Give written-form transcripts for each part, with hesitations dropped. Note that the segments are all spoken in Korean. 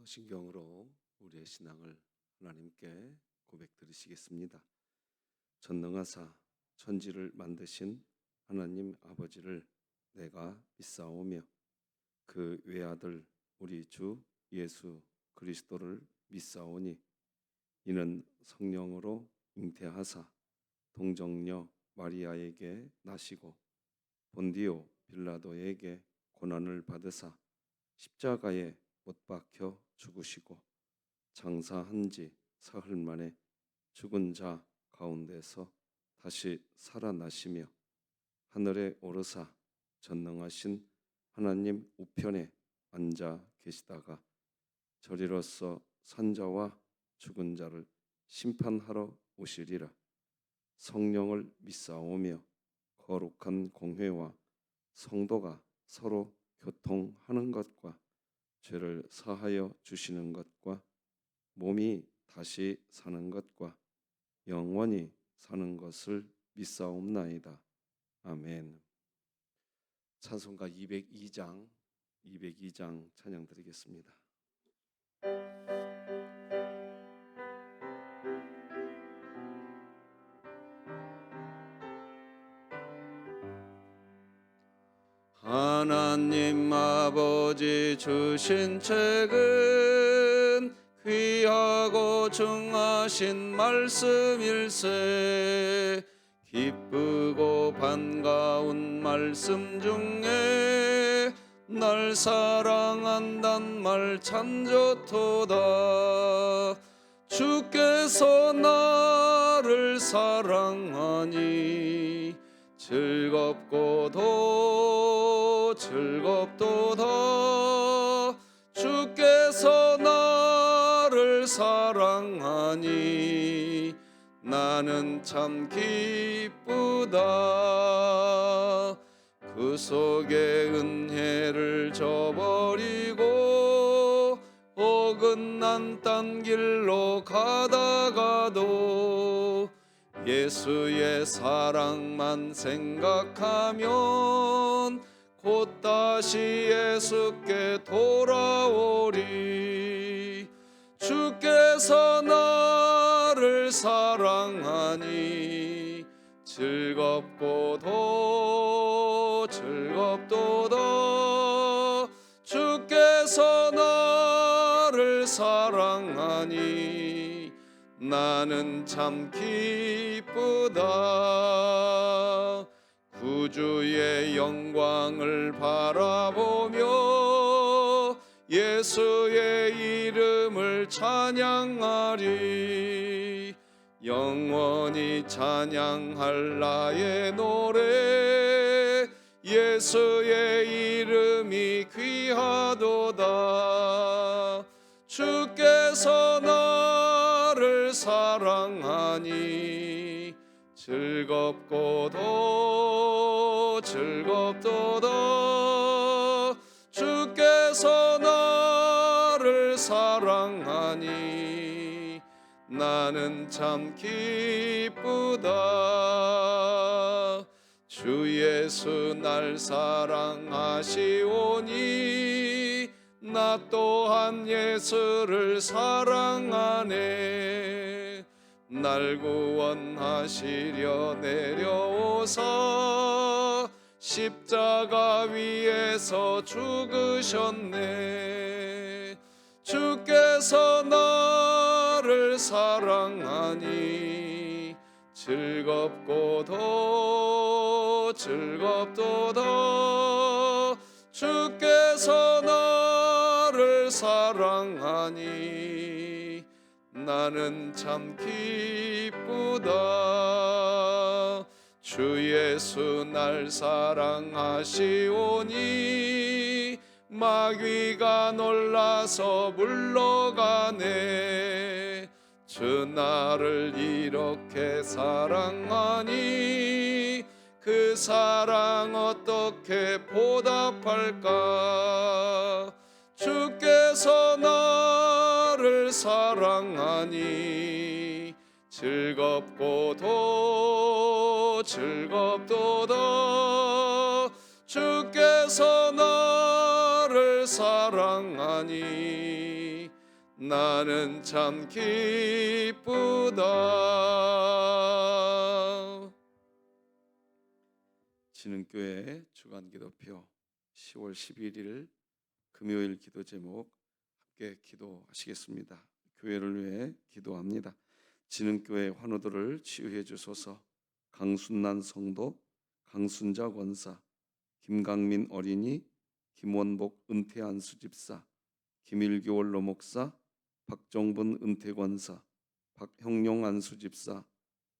성경으로 우리의 신앙을 하나님께 고백드리시겠습니다. 전능하사 천지를 만드신 하나님 아버지를 내가 믿사오며 그 외아들 우리 주 예수 그리스도를 믿사오니 이는 성령으로 잉태하사 동정녀 마리아에게 나시고 본디오 빌라도에게 고난을 받으사 십자가에 못 박혀 죽으시고 장사한 지 사흘 만에 죽은 자 가운데서 다시 살아나시며 하늘에 오르사 전능하신 하나님 우편에 앉아 계시다가 저리로서 산자와 죽은 자를 심판하러 오시리라. 성령을 믿사오며 거룩한 공회와 성도가 서로 교통하는 것과 죄를 사하여 주시는 것과 몸이 다시 사는 것과 영원히 사는 것을 믿사옵나이다. 아멘. 찬송가 202장 찬양 드리겠습니다. 하나님 아버지 주신 책은 귀하고 중하신 말씀일세. 기쁘고 반가운 말씀 중에 날 사랑한단 말 참 좋도다. 주께서 나를 사랑하니 즐겁도다. 주께서 나를 사랑하니 나는 참 기쁘다. 그 속에 은혜를 저버리고 어긋난 딴 길로 가다가도 예수의 사랑만 생각하면 곧 다시 예수께 돌아오리. 주께서 나를 사랑하니 즐겁도다. 주께서 나를 사랑하니 나는 참 기쁘다. 구주의 영광을 바라보며 예수의 이름을 찬양하리. 영원히 찬양할 나의 노래 예수의 이름이 귀하도다. 주께서 나를 사랑하니 즐겁도다. 주께서 나를 사랑하니 나는 참 기쁘다. 주 예수 날 사랑하시오니 나 또한 예수를 사랑하네. 날 구원하시려 내려오사 십자가 위에서 죽으셨네. 주께서 나를 사랑하니 즐겁도다. 주께서 나를 사랑하니 나는 참 기쁘다. 주 예수 날 사랑하시오니 마귀가 놀라서 물러가네. 주 나를 이렇게 사랑하니 그 사랑 어떻게 보답할까. 주께서 나를 사랑하니 즐겁도다. 주께서 나를 사랑하니 나는 참 기쁘다. 진흥교회 주간기도표 10월 11일 금요일 기도 제목 함께 기도하시겠습니다. 교회를 위해 기도합니다. 진흥교회 환우들을 치유해 주소서. 강순난 성도, 강순자 권사, 김강민 어린이, 김원복 은퇴 안수집사, 김일교 원로 목사, 박정분 은퇴 권사, 박형룡 안수집사,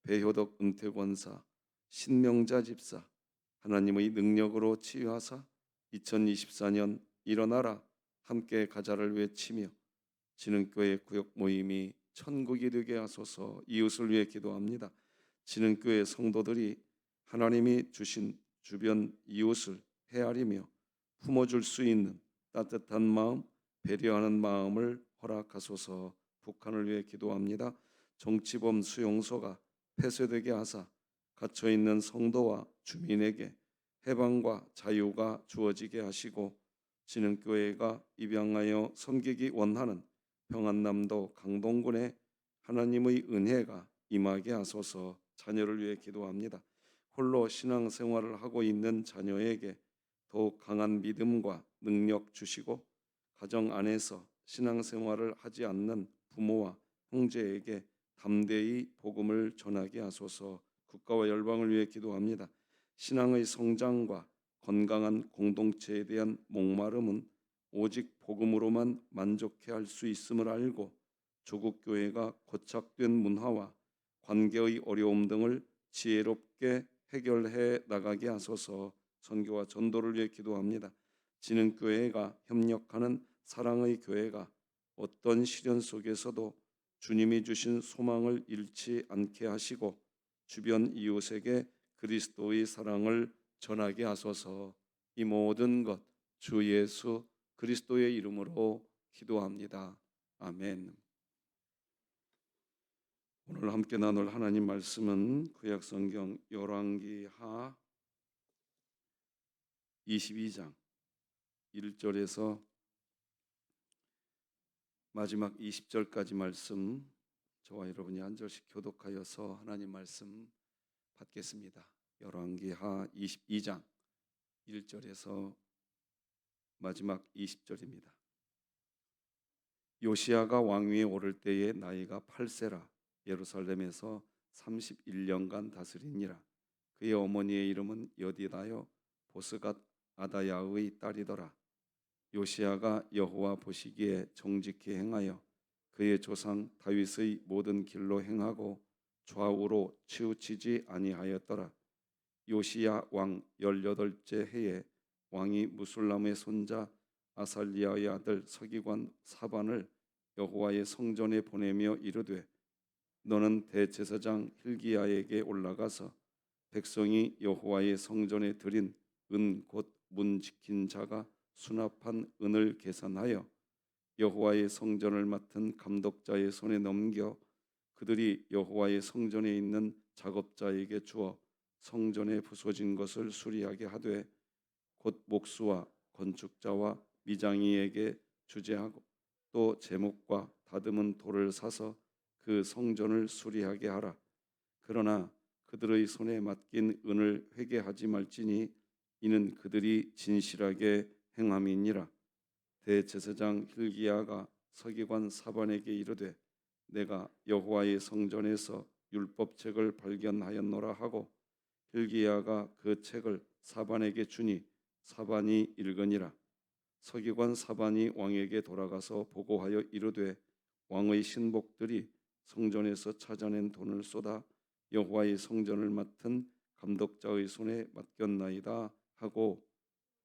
배효덕 은퇴 권사, 신명자 집사, 하나님의 능력으로 치유하사 2024년 일어나라 함께 가자를 외치며 진흥교회 구역 모임이 천국이 되게 하소서. 이웃을 위해 기도합니다. 진흥교회 성도들이 하나님이 주신 주변 이웃을 헤아리며 품어줄 수 있는 따뜻한 마음, 배려하는 마음을 허락하소서. 북한을 위해 기도합니다. 정치범 수용소가 폐쇄되게 하사 갇혀있는 성도와 주민에게 해방과 자유가 주어지게 하시고 진흥교회가 입양하여 섬기기 원하는 평안남도 강동군에 하나님의 은혜가 임하게 하소서. 자녀를 위해 기도합니다. 홀로 신앙생활을 하고 있는 자녀에게 더욱 강한 믿음과 능력 주시고 가정 안에서 신앙생활을 하지 않는 부모와 형제에게 담대히 복음을 전하게 하소서. 국가와 열방을 위해 기도합니다. 신앙의 성장과 건강한 공동체에 대한 목마름은 오직 복음으로만 만족해 할 수 있음을 알고 조국 교회가 고착된 문화와 관계의 어려움 등을 지혜롭게 해결해 나가게 하소서. 선교와 전도를 위해 기도합니다. 진흥교회가 협력하는 사랑의 교회가 어떤 시련 속에서도 주님이 주신 소망을 잃지 않게 하시고 주변 이웃에게 그리스도의 사랑을 전하게 하소서. 이 모든 것 주 예수 그리스도의 이름으로 기도합니다. 아멘. 오늘 함께 나눌 하나님 말씀은 구약성경 열왕기하 22장 1절에서 마지막 20절까지 말씀, 저와 여러분이 한 절씩 교독하여서 하나님 말씀 받겠습니다. 열왕기하 22장 1절에서 마지막 20절입니다. 요시야가 왕위에 오를 때에 나이가 8세라 예루살렘에서 31년간 다스리니라. 그의 어머니의 이름은 여디다요 보스갓 아다야의 딸이더라. 요시야가 여호와 보시기에 정직히 행하여 그의 조상 다윗의 모든 길로 행하고 좌우로 치우치지 아니하였더라. 요시야 왕 18째 해에 왕이 무술람의 손자 아살리아의 아들 서기관 사반을 여호와의 성전에 보내며 이르되 너는 대제사장 hil기야에게 올라가서 백성이 여호와의 성전에 드린 은 곧 문 지킨 자가 수납한 은을 계산하여 여호와의 성전을 맡은 감독자의 손에 넘겨 그들이 여호와의 성전에 있는 작업자에게 주어 성전에 부서진 것을 수리하게 하되 곧 목수와 건축자와 미장이에게 주재하고 또 제목과 다듬은 돌을 사서 그 성전을 수리하게 하라. 그러나 그들의 손에 맡긴 은을 회개하지 말지니 이는 그들이 진실하게 행함이니라. 대제사장 hil기야가 서기관 사반에게 이르되 내가 여호와의 성전에서 율법책을 발견하였노라 하고 hil기야가 그 책을 사반에게 주니 사반이 읽으니라. 서기관 사반이 왕에게 돌아가서 보고하여 이르되 왕의 신복들이 성전에서 찾아낸 돈을 쏟아 여호와의 성전을 맡은 감독자의 손에 맡겼나이다 하고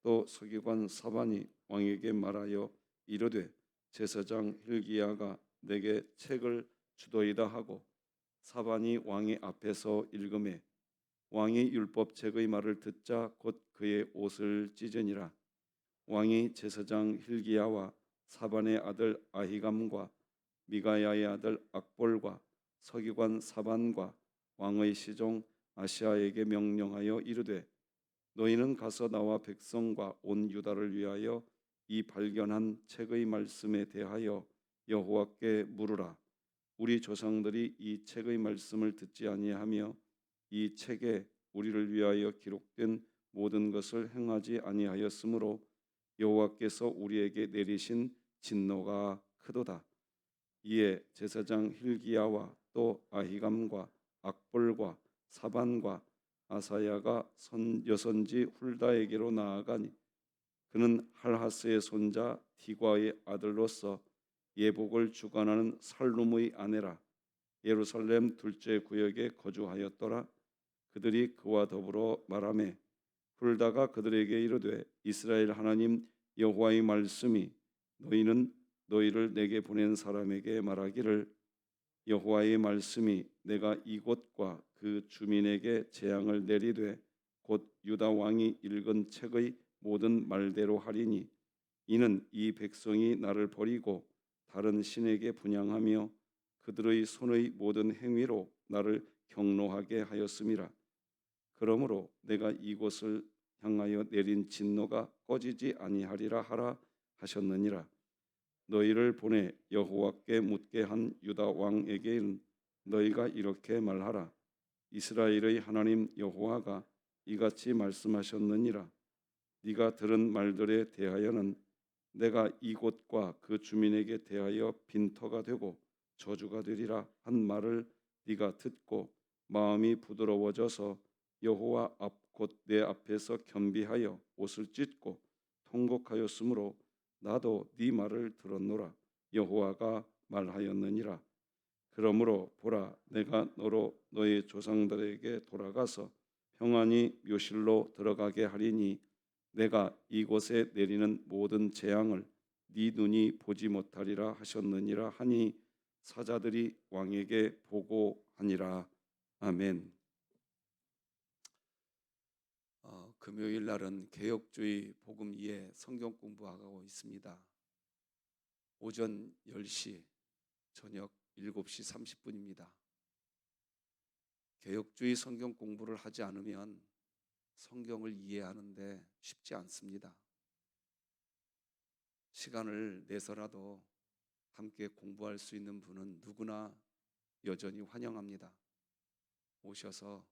또 서기관 사반이 왕에게 말하여 이르되 제사장 hil기야가 내게 책을 주도이다 하고 사반이 왕의 앞에서 읽음에 왕이 율법책의 말을 듣자 곧 그의 옷을 찢으니라. 왕이 제사장 hil기야와 사반의 아들 아히감과 미가야의 아들 악볼과 서기관 사반과 왕의 시종 아시아에게 명령하여 이르되 너희는 가서 나와 백성과 온 유다를 위하여 이 발견한 책의 말씀에 대하여 여호와께 물으라. 우리 조상들이 이 책의 말씀을 듣지 아니하며 이 책에 우리를 위하여 기록된 모든 것을 행하지 아니하였으므로 여호와께서 우리에게 내리신 진노가 크도다. 이에 제사장 힐기야와 또 아히감과 악볼과 사반과 아사야가 여선지 훌다에게로 나아가니 그는 할하스의 손자 디과의 아들로서 예복을 주관하는 살룸의 아내라. 예루살렘 둘째 구역에 거주하였더라. 그들이 그와 더불어 말하매 훌다가 그들에게 이르되 이스라엘 하나님 여호와의 말씀이 너희는 너희를 내게 보낸 사람에게 말하기를 여호와의 말씀이 내가 이곳과 그 주민에게 재앙을 내리되 곧 유다 왕이 읽은 책의 모든 말대로 하리니 이는 이 백성이 나를 버리고 다른 신에게 분향하며 그들의 손의 모든 행위로 나를 경노하게 하였음이라. 그러므로 내가 이곳을 향하여 내린 진노가 꺼지지 아니하리라 하라 하셨느니라. 너희를 보내 여호와께 묻게 한 유다 왕에게는 너희가 이렇게 말하라. 이스라엘의 하나님 여호와가 이같이 말씀하셨느니라. 네가 들은 말들에 대하여는 내가 이곳과 그 주민에게 대하여 빈터가 되고 저주가 되리라 한 말을 네가 듣고 마음이 부드러워져서 여호와 앞 곧 내 앞에서 겸비하여 옷을 찢고 통곡하였으므로 나도 네 말을 들었노라. 여호와가 말하였느니라. 그러므로 보라, 내가 너로 너의 조상들에게 돌아가서 평안히 묘실로 들어가게 하리니 내가 이곳에 내리는 모든 재앙을 네 눈이 보지 못하리라 하셨느니라 하니 사자들이 왕에게 보고하니라. 아멘. 금요일 날은 개혁주의 복음 2의 성경 공부하고 있습니다. 오전 10시, 저녁 7시 30분입니다. 개혁주의 성경 공부를 하지 않으면 성경을 이해하는데 쉽지 않습니다. 시간을 내서라도 함께 공부할 수 있는 분은 누구나 여전히 환영합니다. 오셔서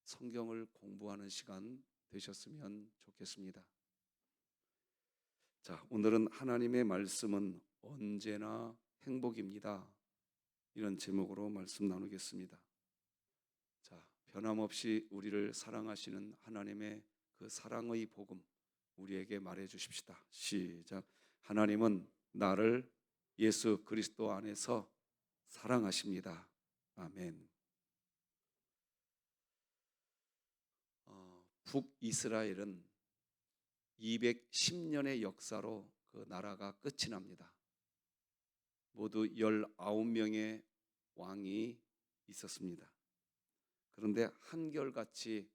성경을 공부하는 시간 되셨으면 좋겠습니다. 자, 오늘은 하나님의 말씀은 언제나 행복입니다. 이런 제목으로 말씀 나누겠습니다. 자, 변함없이 우리를 사랑하시는 하나님의 그 사랑의 복음 우리에게 말해 주십시다. 시작. 하나님은 나를 예수 그리스도 안에서 사랑하십니다. 아멘. 북이스라엘은 210년의 역사로 그 나라가 끝이 납니다. 모두 19명의 왕이 있었습니다. 그런데 한결같이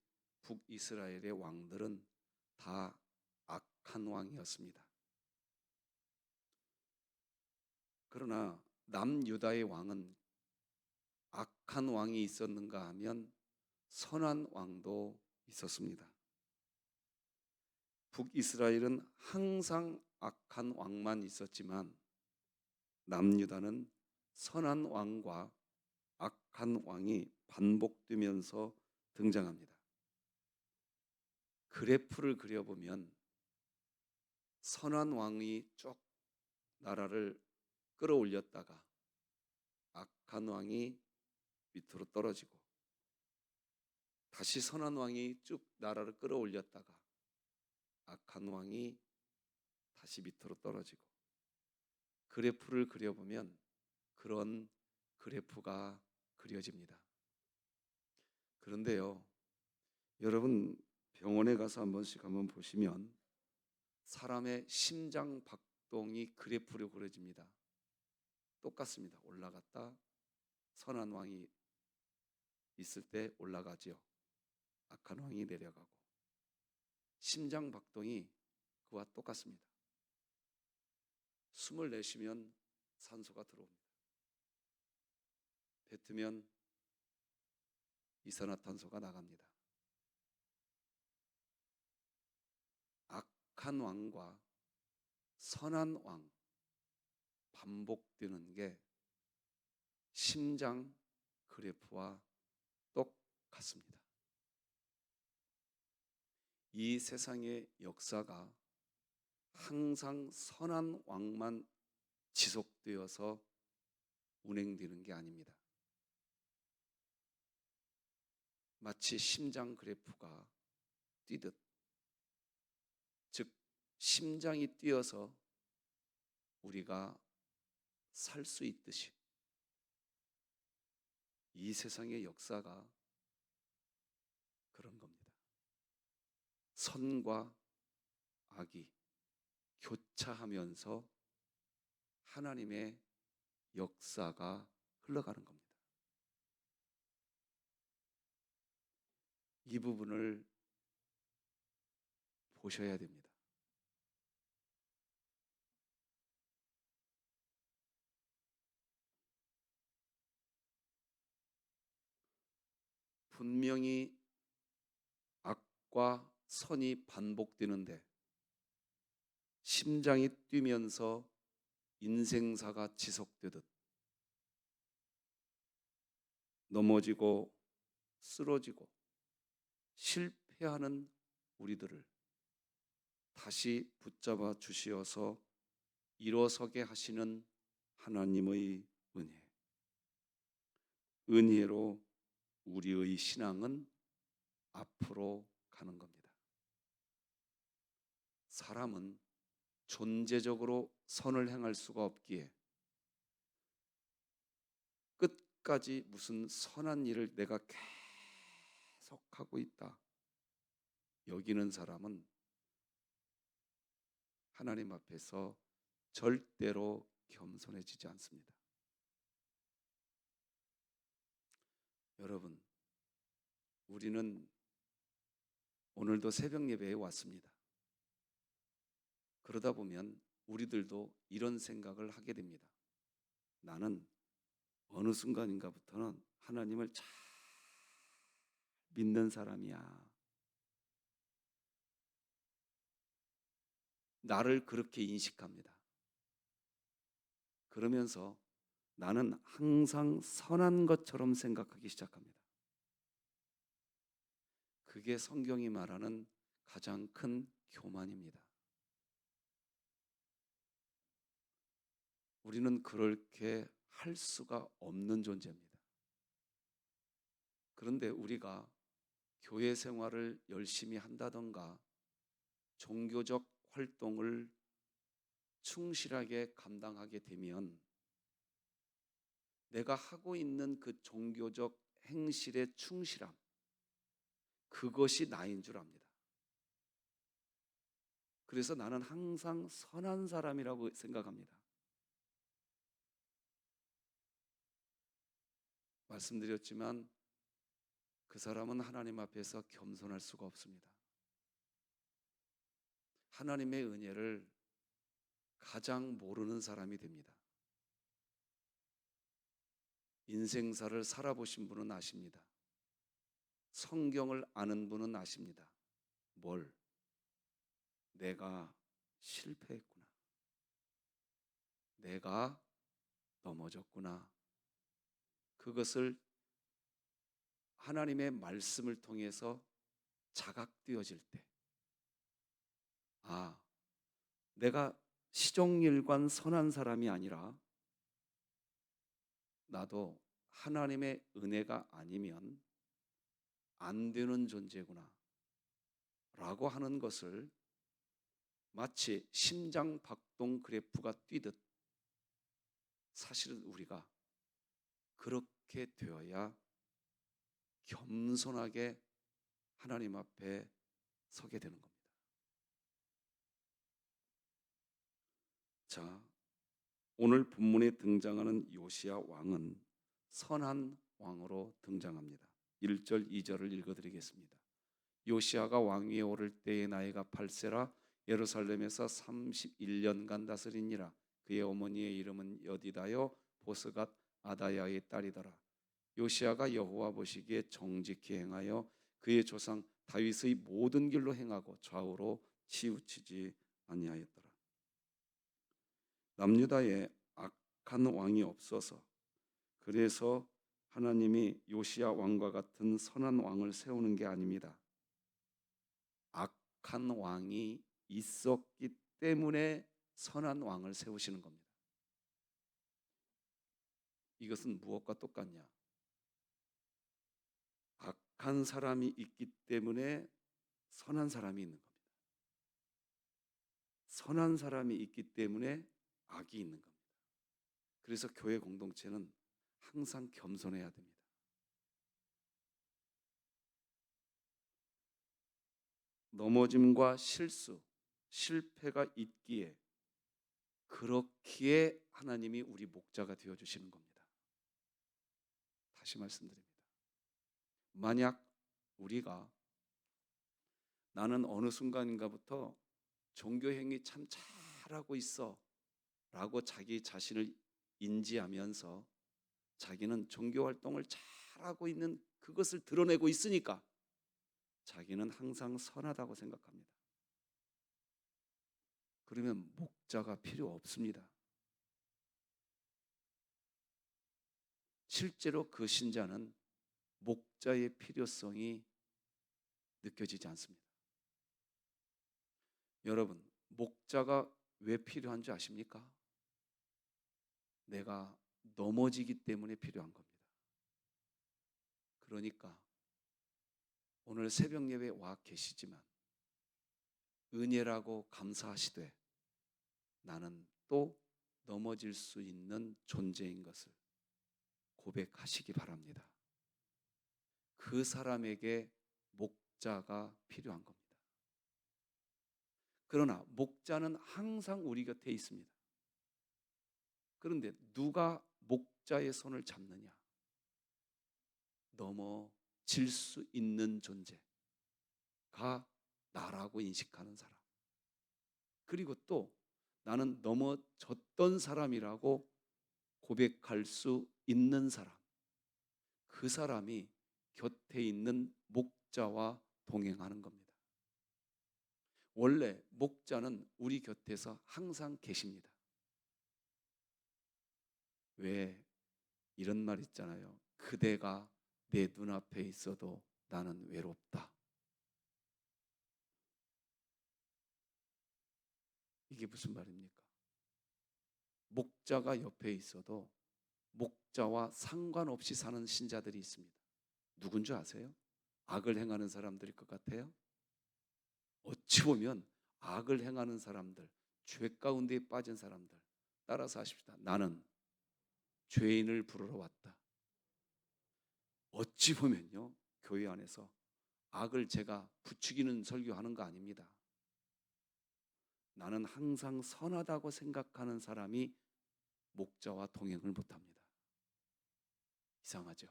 북이스라엘의 왕들은 다 악한 왕이었습니다. 그러나 남유다의 왕은 악한 왕이 있었는가 하면 선한 왕도 있었습니다. 북이스라엘은 항상 악한 왕만 있었지만 남유다는 선한 왕과 악한 왕이 반복되면서 등장합니다. 그래프를 그려보면 선한 왕이 쭉 나라를 끌어올렸다가 악한 왕이 밑으로 떨어지고 다시 선한 왕이 쭉 나라를 끌어올렸다가 악한 왕이 다시 밑으로 떨어지고 그래프를 그려보면 그런 그래프가 그려집니다. 그런데요, 여러분 병원에 가서 한 번씩 한번 보시면 사람의 심장 박동이 그래프로 그려집니다. 똑같습니다. 올라갔다 선한 왕이 있을 때 올라가지요. 악한 왕이 내려가고 심장 박동이 그와 똑같습니다. 숨을 내쉬면 산소가 들어옵니다. 뱉으면 이산화탄소가 나갑니다. 악한 왕과 선한 왕 반복되는 게 심장 그래프와 똑같습니다. 이 세상의 역사가 항상 선한 왕만 지속되어서 운행되는 게 아닙니다. 마치 심장 그래프가 뛰듯, 즉 심장이 뛰어서 우리가 살 수 있듯이 이 세상의 역사가 그런 겁니다. 선과 악이 교차하면서 하나님의 역사가 흘러가는 겁니다. 이 부분을 보셔야 됩니다. 분명히 악과 선이 반복되는데 심장이 뛰면서 인생사가 지속되듯 넘어지고 쓰러지고 실패하는 우리들을 다시 붙잡아 주시어서 일어서게 하시는 하나님의 은혜. 은혜로 우리의 신앙은 앞으로 가는 겁니다. 사람은 존재적으로 선을 행할 수가 없기에 끝까지 무슨 선한 일을 내가 계속하고 있다 여기는 사람은 하나님 앞에서 절대로 겸손해지지 않습니다. 여러분, 우리는 오늘도 새벽 예배에 왔습니다. 그러다 보면 우리들도 이런 생각을 하게 됩니다. 나는 어느 순간인가부터는 하나님을 잘 믿는 사람이야. 나를 그렇게 인식합니다. 그러면서 나는 항상 선한 것처럼 생각하기 시작합니다. 그게 성경이 말하는 가장 큰 교만입니다. 우리는 그렇게 할 수가 없는 존재입니다. 그런데 우리가 교회 생활을 열심히 한다던가 종교적 활동을 충실하게 감당하게 되면 내가 하고 있는 그 종교적 행실의 충실함, 그것이 나인 줄 압니다. 그래서 나는 항상 선한 사람이라고 생각합니다. 말씀드렸지만 그 사람은 하나님 앞에서 겸손할 수가 없습니다. 하나님의 은혜를 가장 모르는 사람이 됩니다. 인생사를 살아보신 분은 아십니다. 성경을 아는 분은 아십니다. 뭘? 내가 실패했구나. 내가 넘어졌구나. 그것을 하나님의 말씀을 통해서 자각되어질 때, 아, 내가 시종일관 선한 사람이 아니라 나도 하나님의 은혜가 아니면 안 되는 존재구나 라고 하는 것을 마치 심장 박동 그래프가 뛰듯 사실은 우리가 그렇게 되어야 겸손하게 하나님 앞에 서게 되는 겁니다. 자, 오늘 본문에 등장하는 요시야 왕은 선한 왕으로 등장합니다. 1절, 2절을 읽어드리겠습니다. 요시야가 왕위에 오를 때의 나이가 8세라 예루살렘에서 31년간 다스리니라. 그의 어머니의 이름은 여디다요 보스갓 아다야의 딸이더라. 요시야가 여호와 보시기에 정직히 행하여 그의 조상 다윗의 모든 길로 행하고 좌우로 치우치지 아니하였더라. 남유다의 악한 왕이 없어서, 그래서 하나님이 요시야 왕과 같은 선한 왕을 세우는 게 아닙니다. 악한 왕이 있었기 때문에 선한 왕을 세우시는 겁니다. 이것은 무엇과 똑같냐? 악한 사람이 있기 때문에 선한 사람이 있는 겁니다. 선한 사람이 있기 때문에 악이 있는 겁니다. 그래서 교회 공동체는 항상 겸손해야 됩니다. 넘어짐과 실수, 실패가 있기에, 그렇기에 하나님이 우리 목자가 되어주시는 겁니다. 다시 말씀드립니다. 만약 우리가 나는 어느 순간인가부터 종교행위 참 잘하고 있어 라고 자기 자신을 인지하면서 자기는 종교활동을 잘하고 있는 그것을 드러내고 있으니까 자기는 항상 선하다고 생각합니다. 그러면 목자가 필요 없습니다. 실제로 그 신자는 목자의 필요성이 느껴지지 않습니다. 여러분, 목자가 왜 필요한 줄 아십니까? 내가 넘어지기 때문에 필요한 겁니다. 그러니까 오늘 새벽 예배에 와 계시지만 은혜라고 감사하시되 나는 또 넘어질 수 있는 존재인 것을 고백하시기 바랍니다. 그 사람에게 목자가 필요한 겁니다. 그러나 목자는 항상 우리 곁에 있습니다. 그런데 누가 목자의 손을 잡느냐? 넘어질 수 있는 존재가 나라고 인식하는 사람, 그리고 또 나는 넘어졌던 사람이라고 고백할 수 있는 사람, 그 사람이 곁에 있는 목자와 동행하는 겁니다. 원래 목자는 우리 곁에서 항상 계십니다. 왜 이런 말 있잖아요. 그대가 내 눈앞에 있어도 나는 외롭다. 이게 무슨 말입니까? 목자가 옆에 있어도 목자와 상관없이 사는 신자들이 있습니다. 누군 줄 아세요? 악을 행하는 사람들일 것 같아요? 어찌 보면 악을 행하는 사람들, 죄 가운데 빠진 사람들, 따라서 하십시다. 나는 죄인을 부르러 왔다. 어찌 보면요, 교회 안에서 악을 제가 부추기는 설교하는 거 아닙니다. 나는 항상 선하다고 생각하는 사람이 목자와 동행을 못합니다. 이상하죠?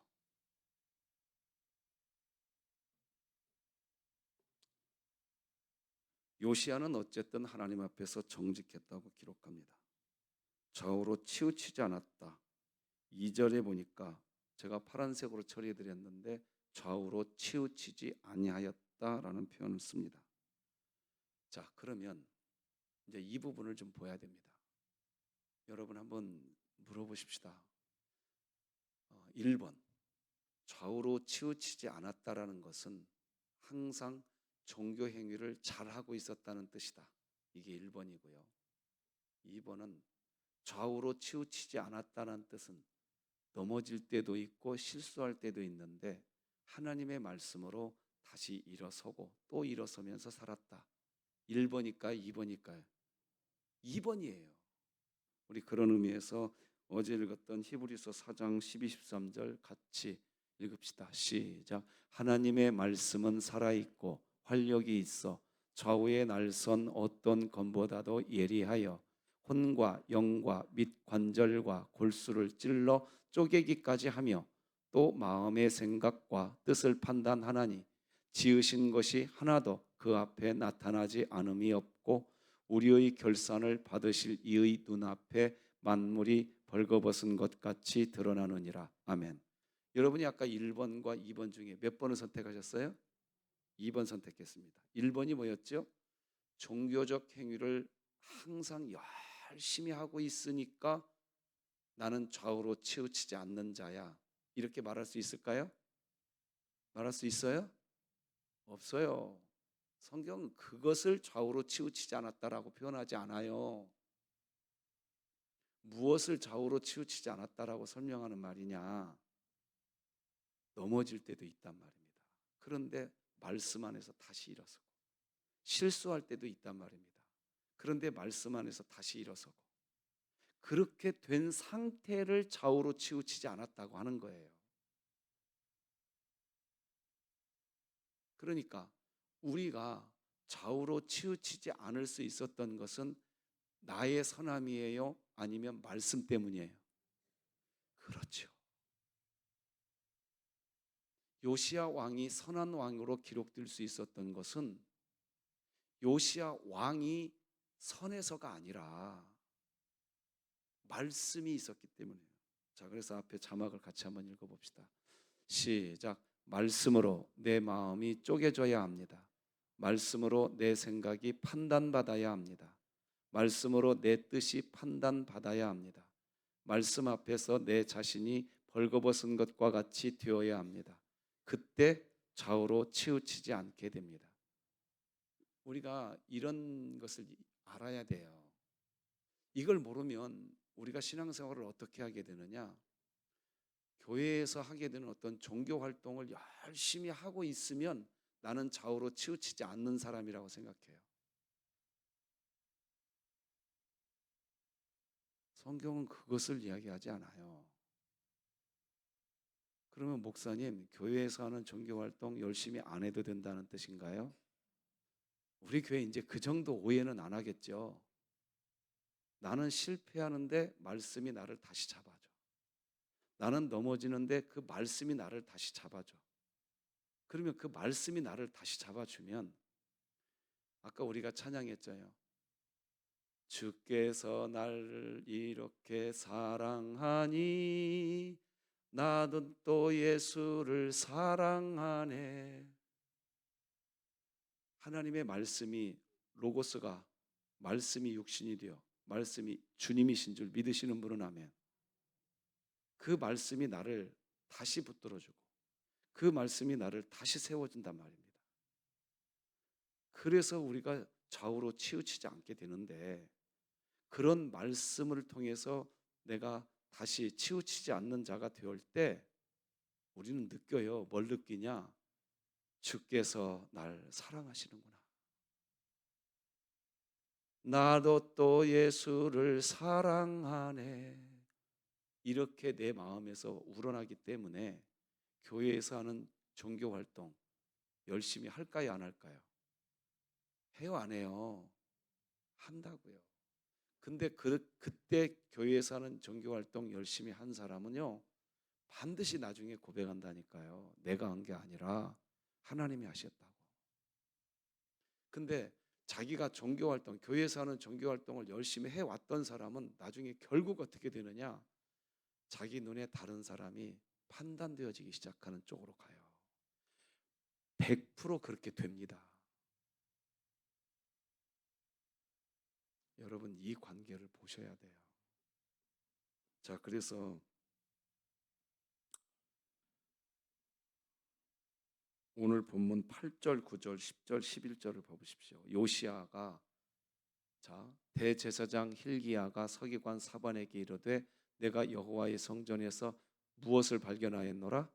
요시야는 어쨌든 하나님 앞에서 정직했다고 기록합니다. 좌우로 치우치지 않았다. 2절에 보니까 제가 파란색으로 처리해드렸는데 좌우로 치우치지 아니하였다라는 표현을 씁니다. 자, 그러면 이제 이 부분을 좀 봐야 됩니다. 여러분 한번 물어보십시다. 1번, 좌우로 치우치지 않았다라는 것은 항상 종교 행위를 잘하고 있었다는 뜻이다. 이게 1번이고요. 2번은 좌우로 치우치지 않았다는 뜻은 넘어질 때도 있고 실수할 때도 있는데 하나님의 말씀으로 다시 일어서고 또 일어서면서 살았다. 1번일까요? 2번일까요? 2번이에요. 우리 그런 의미에서 어제 읽었던 히브리서 4장 12, 13절 같이 읽읍시다. 시작. 하나님의 말씀은 살아있고 활력이 있어 좌우의 날선 어떤 검보다도 예리하여 혼과 영과 및 관절과 골수를 찔러 쪼개기까지 하며 또 마음의 생각과 뜻을 판단하나니 지으신 것이 하나도 그 앞에 나타나지 않음이 없고 우리의 결산을 받으실 이의 눈앞에 만물이 벌거벗은 것 같이 드러나느니라. 아멘. 여러분이 아까 1번과 2번 중에 몇 번을 선택하셨어요? 2번 선택했습니다. 1번이 뭐였죠? 종교적 행위를 항상 열심히 하고 있으니까 나는 좌우로 치우치지 않는 자야. 이렇게 말할 수 있을까요? 말할 수 있어요? 없어요. 성경은 그것을 좌우로 치우치지 않았다라고 표현하지 않아요. 무엇을 좌우로 치우치지 않았다라고 설명하는 말이냐? 넘어질 때도 있단 말입니다. 그런데 말씀 안에서 다시 일어서고, 실수할 때도 있단 말입니다. 그런데 말씀 안에서 다시 일어서고, 그렇게 된 상태를 좌우로 치우치지 않았다고 하는 거예요. 그러니까 우리가 좌우로 치우치지 않을 수 있었던 것은 나의 선함이에요? 아니면 말씀 때문이에요? 그렇죠. 요시야 왕이 선한 왕으로 기록될 수 있었던 것은 요시야 왕이 선해서가 아니라 말씀이 있었기 때문이에요. 자, 그래서 앞에 자막을 같이 한번 읽어봅시다. 시작. 말씀으로 내 마음이 쪼개져야 합니다. 말씀으로 내 생각이 판단받아야 합니다. 말씀으로 내 뜻이 판단받아야 합니다. 말씀 앞에서 내 자신이 벌거벗은 것과 같이 되어야 합니다. 그때 좌우로 치우치지 않게 됩니다. 우리가 이런 것을 알아야 돼요. 이걸 모르면 우리가 신앙생활을 어떻게 하게 되느냐? 교회에서 하게 되는 어떤 종교 활동을 열심히 하고 있으면 나는 좌우로 치우치지 않는 사람이라고 생각해요. 성경은 그것을 이야기하지 않아요. 그러면 목사님, 교회에서 하는 종교 활동 열심히 안 해도 된다는 뜻인가요? 우리 교회 이제 그 정도 오해는 안 하겠죠. 나는 실패하는데 말씀이 나를 다시 잡아줘. 나는 넘어지는데 그 말씀이 나를 다시 잡아줘. 그러면 그 말씀이 나를 다시 잡아주면 아까 우리가 찬양했잖아요. 주께서 나를 이렇게 사랑하니 나도 또 예수를 사랑하네. 하나님의 말씀이 로고스가 말씀이 육신이 되어 말씀이 주님이신 줄 믿으시는 분은 아멘. 그 말씀이 나를 다시 붙들어주고 그 말씀이 나를 다시 세워준단 말입니다. 그래서 우리가 좌우로 치우치지 않게 되는데 그런 말씀을 통해서 내가 다시 치우치지 않는 자가 되올 때 우리는 느껴요. 뭘 느끼냐? 주께서 날 사랑하시는구나. 나도 또 예수를 사랑하네. 이렇게 내 마음에서 우러나기 때문에 교회에서 하는 종교 활동 열심히 할까요? 안 할까요? 해요? 안 해요? 한다고요. 근데 그때 교회에서 하는 종교 활동 열심히 한 사람은요 반드시 나중에 고백한다니까요. 내가 한 게 아니라 하나님이 하셨다고. 근데 자기가 종교 활동, 교회에서 하는 종교 활동을 열심히 해왔던 사람은 나중에 결국 어떻게 되느냐? 자기 눈에 다른 사람이 판단되어지기 시작하는 쪽으로 가요. 100% 그렇게 됩니다. 여러분 이 관계를 보셔야 돼요. 자, 그래서 오늘 본문 8절, 9절, 10절, 11절을 보십시오. 요시야가 대제사장 hil기야가 서기관 사반에게 이르되 내가 여호와의 성전에서 무엇을 발견하였노라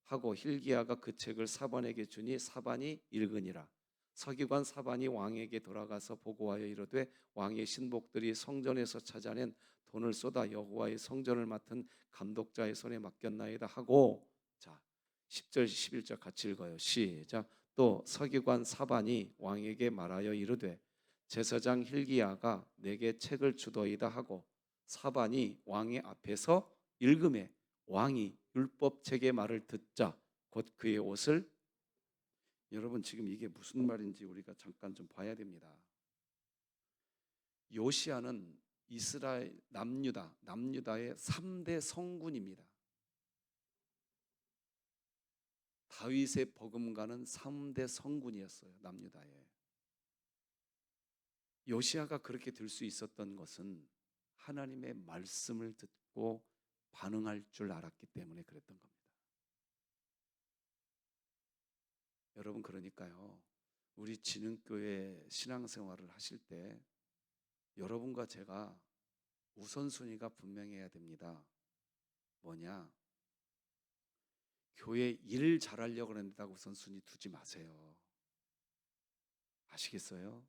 하고 hil기야가 그 책을 사반에게 주니 사반이 읽으니라. 서기관 사반이 왕에게 돌아가서 보고하여 이르되 왕의 신복들이 성전에서 찾아낸 돈을 쏟아 여호와의 성전을 맡은 감독자의 손에 맡겼나이다 하고 10절 11절 같이 읽어요. 시작. 또 서기관 사반이 왕에게 말하여 이르되 제사장 hil기야가 내게 책을 주더이다 하고 사반이 왕의 앞에서 읽음에 왕이 율법책의 말을 듣자 곧 그의 옷을 여러분 지금 이게 무슨 말인지 우리가 잠깐 좀 봐야 됩니다. 요시야는 이스라엘 남유다의 3대 성군입니다. 다윗의 버금가는 3대 성군이었어요. 남유다에. 요시야가 그렇게 될 수 있었던 것은 하나님의 말씀을 듣고 반응할 줄 알았기 때문에 그랬던 겁니다. 여러분, 그러니까요, 우리 진흥교회 신앙생활을 하실 때 여러분과 제가 우선순위가 분명해야 됩니다. 뭐냐? 교회 일 잘하려고 그런다고 우선순위 두지 마세요. 아시겠어요?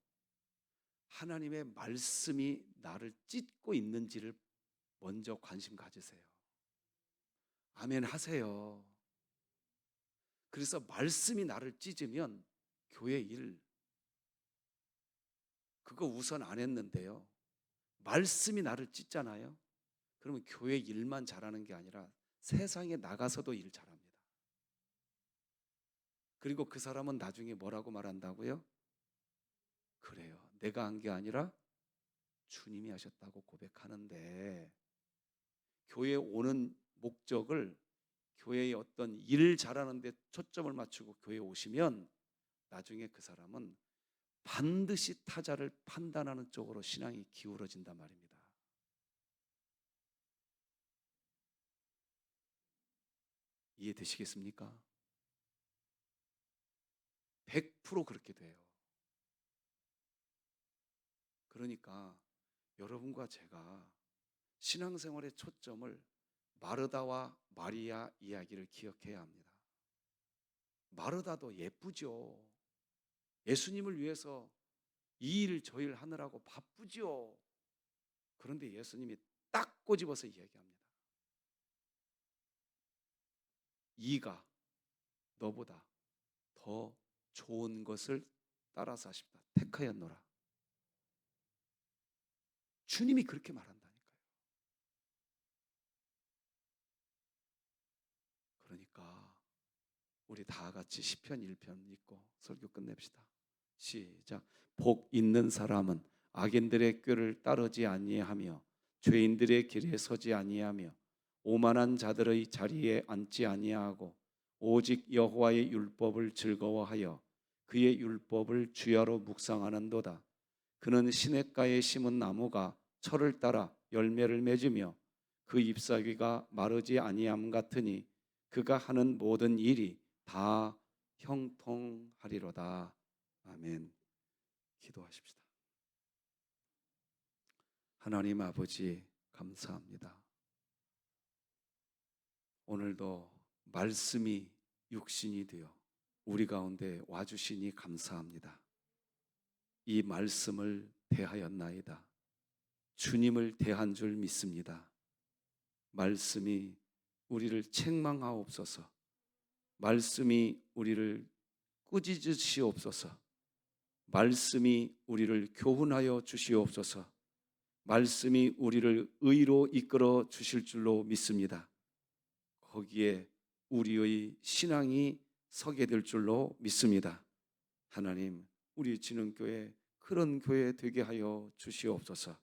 하나님의 말씀이 나를 찢고 있는지를 먼저 관심 가지세요. 아멘 하세요. 그래서 말씀이 나를 찢으면 교회 일 그거 우선 안 했는데요, 말씀이 나를 찢잖아요. 그러면 교회 일만 잘하는 게 아니라 세상에 나가서도 일 잘합니다. 그리고 그 사람은 나중에 뭐라고 말한다고요? 그래요, 내가 한 게 아니라 주님이 하셨다고 고백하는데, 교회에 오는 목적을 교회의 어떤 일 잘하는 데 초점을 맞추고 교회에 오시면 나중에 그 사람은 반드시 타자를 판단하는 쪽으로 신앙이 기울어진단 말입니다. 이해되시겠습니까? 100% 그렇게 돼요. 그러니까 여러분과 제가 신앙생활의 초점을 마르다와 마리아 이야기를 기억해야 합니다. 마르다도 예쁘죠. 예수님을 위해서 이 일 저 일 하느라고 바쁘죠. 그런데 예수님이 딱 꼬집어서 이야기합니다. 이가 너보다 더 좋은 것을 따라서 하십다. 택하였노라. 주님이 그렇게 말한다니까요. 그러니까 우리 다 같이 시편 1편 읽고 설교 끝냅시다. 시작. 복 있는 사람은 악인들의 꾀를 따르지 아니하며 죄인들의 길에 서지 아니하며 오만한 자들의 자리에 앉지 아니하고 오직 여호와의 율법을 즐거워하여 그의 율법을 주야로 묵상하는도다. 그는 시냇가에 심은 나무가 철을 따라 열매를 맺으며 그 잎사귀가 마르지 아니함 같으니 그가 하는 모든 일이 다 형통하리로다. 아멘. 기도하십시다. 하나님 아버지, 감사합니다. 오늘도 말씀이 육신이 되어 우리 가운데 와주시니 감사합니다. 이 말씀을 대하였나이다. 주님을 대한 줄 믿습니다. 말씀이 우리를 책망하옵소서. 말씀이 우리를 꾸짖으시옵소서. 말씀이 우리를 교훈하여 주시옵소서. 말씀이 우리를 의로 이끌어 주실 줄로 믿습니다. 거기에 우리의 신앙이 서게 될 줄로 믿습니다. 하나님, 우리 진흥교회 그런 교회 되게 하여 주시옵소서.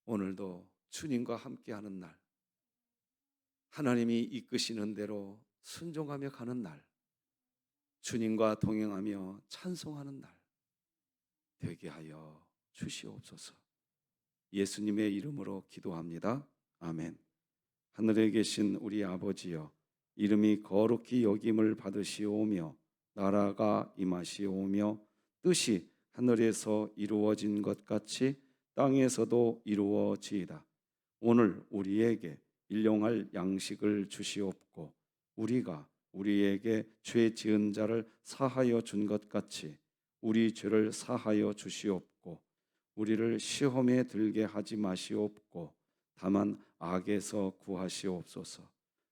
오늘도 주님과 함께하는 날, 하나님이 이끄시는 대로 순종하며 가는 날, 주님과 동행하며 찬송하는 날 되게 하여 주시옵소서. 예수님의 이름으로 기도합니다. 아멘. 하늘에 계신 우리 아버지여, 이름이 거룩히 여김을 받으시오며 나라가 임하시오며 뜻이 하늘에서 이루어진 것 같이 땅에서도 이루어지이다. 오늘 우리에게 일용할 양식을 주시옵고 우리가 우리에게 죄 지은 자를 사하여 준 것 같이 우리 죄를 사하여 주시옵고 우리를 시험에 들게 하지 마시옵고 다만 악에서 구하시옵소서.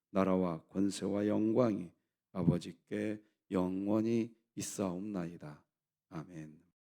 나라와 권세와 영광이 아버지께 영원히 있사옵나이다. 아멘.